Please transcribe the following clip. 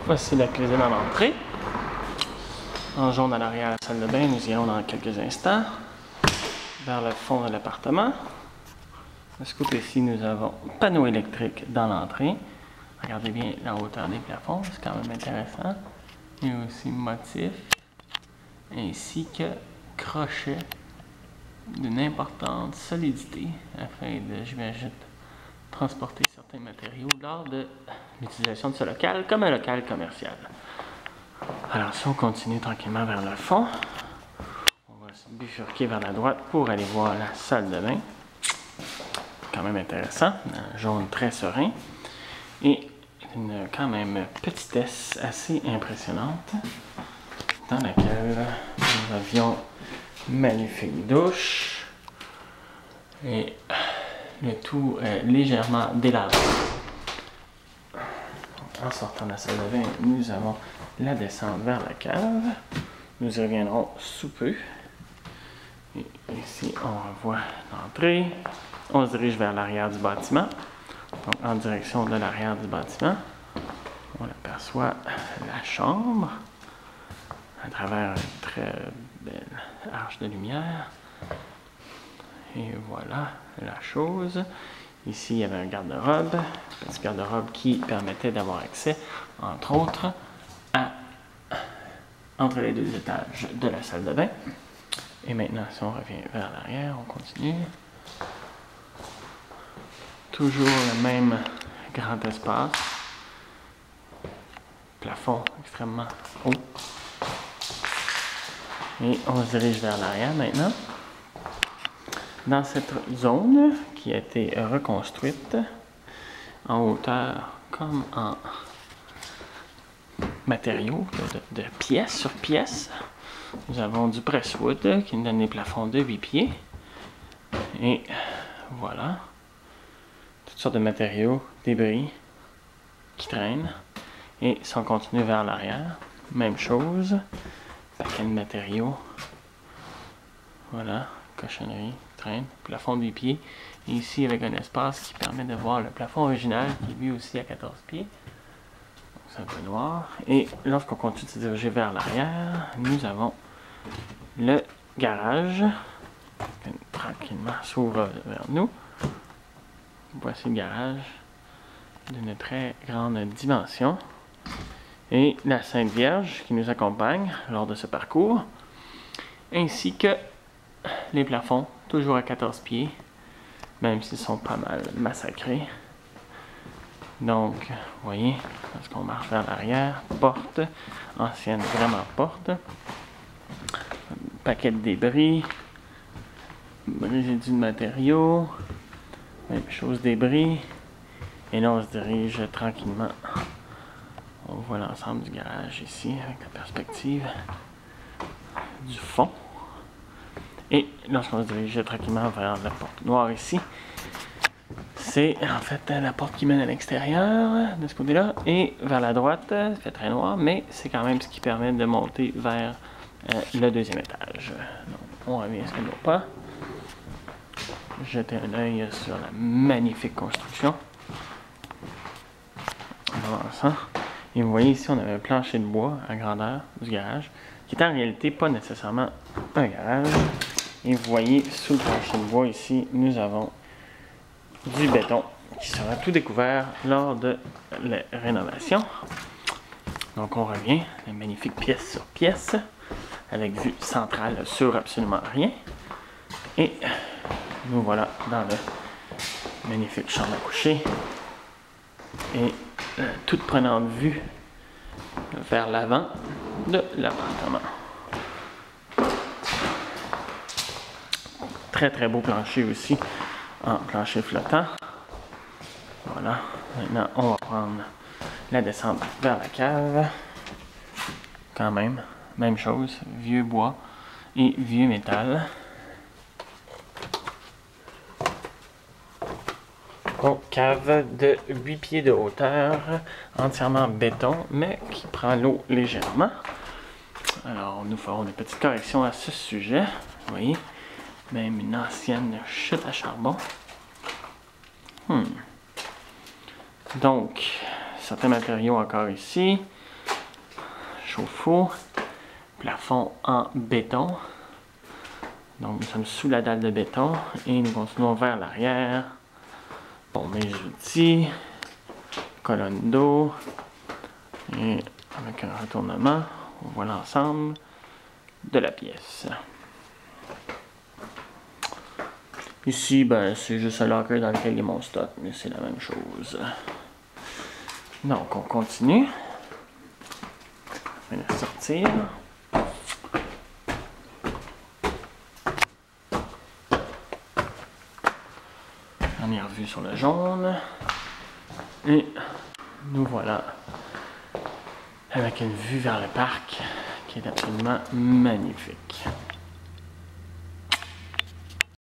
Voici la cuisine à l'entrée. En jaune à l'arrière, la salle de bain, nous irons dans quelques instants. Vers le fond de l'appartement. De ce côté-ci, nous avons panneau électrique dans l'entrée. Regardez bien la hauteur des plafonds, c'est quand même intéressant. Il y a aussi motif, ainsi que crochet d'une importante solidité, afin de, j'imagine, transporter certains matériaux lors de l'utilisation de ce local comme un local commercial. Alors si on continue tranquillement vers le fond, on va se bifurquer vers la droite pour aller voir la salle de bain. Quand même intéressant, un jaune très serein et une quand même petitesse assez impressionnante dans laquelle nous avions une magnifique douche et le tout légèrement délabré. En sortant de la salle de bain, nous avons la descente vers la cave. Nous y reviendrons sous peu. Et ici, on revoit l'entrée. On se dirige vers l'arrière du bâtiment. Donc, en direction de l'arrière du bâtiment, on aperçoit la chambre à travers une très belle arche de lumière. Et voilà la chose. Ici, il y avait un garde-robe, un petit garde-robe qui permettait d'avoir accès, entre autres, entre les deux étages de la salle de bain. Et maintenant, si on revient vers l'arrière, on continue. Toujours le même grand espace. Plafond extrêmement haut. Et on se dirige vers l'arrière maintenant. Dans cette zone qui a été reconstruite en hauteur comme en matériaux de pièce sur pièce, nous avons du presswood qui nous donne des plafonds de 8 pieds. Et voilà. Toutes sortes de matériaux, débris qui traînent. Et si on continue vers l'arrière, même chose. Paquet de matériaux. Voilà, cochonnerie, traîne, plafond de 8 pieds. Et ici avec un espace qui permet de voir le plafond original qui est lui aussi à 14 pieds. C'est un peu noir. Et lorsqu'on continue de se diriger vers l'arrière, nous avons le garage qui tranquillement s'ouvre vers nous. Voici le garage d'une très grande dimension. Et la Sainte Vierge qui nous accompagne lors de ce parcours. Ainsi que les plafonds, toujours à 14 pieds, même s'ils sont pas mal massacrés. Donc, vous voyez, lorsqu'on marche vers l'arrière, porte, ancienne vraiment porte. Paquet de débris, résidus de matériaux, même chose débris. Et là, on se dirige tranquillement. On voit l'ensemble du garage ici, avec la perspective du fond. Et lorsqu'on se dirige tranquillement vers la porte noire ici, c'est en fait la porte qui mène à l'extérieur, de ce côté-là, et vers la droite, ça fait très noir, mais c'est quand même ce qui permet de monter vers le deuxième étage. Donc, on revient sur nos pas. Jeter un œil sur la magnifique construction. En avançant. Et vous voyez ici, on avait un plancher de bois à grandeur du garage, qui est en réalité pas nécessairement un garage. Et vous voyez, sous le plancher de bois ici, nous avons du béton qui sera tout découvert lors de la rénovation. Donc on revient, une magnifique pièce sur pièce, avec vue centrale sur absolument rien. Et nous voilà dans le magnifique chambre à coucher. Et toute prenante vue vers l'avant de l'appartement. Très très beau plancher aussi, en plancher flottant. Voilà, maintenant on va prendre la descente vers la cave. Quand même, même chose, vieux bois et vieux métal. Donc, cave de 8 pieds de hauteur, entièrement béton, mais qui prend l'eau légèrement. Alors, nous ferons des petites corrections à ce sujet. Vous voyez, même une ancienne chute à charbon. Donc, certains matériaux encore ici. chauffe-eau, plafond en béton. Donc nous sommes sous la dalle de béton et nous continuons vers l'arrière. Bon, mes outils, colonne d'eau et avec un retournement, on voit l'ensemble de la pièce. Ici, ben, c'est juste un locker dans lequel il y a mon stock, mais c'est la même chose. Donc, on continue. On va le sortir. On est revu sur le jaune. Et nous voilà avec une vue vers le parc qui est absolument magnifique.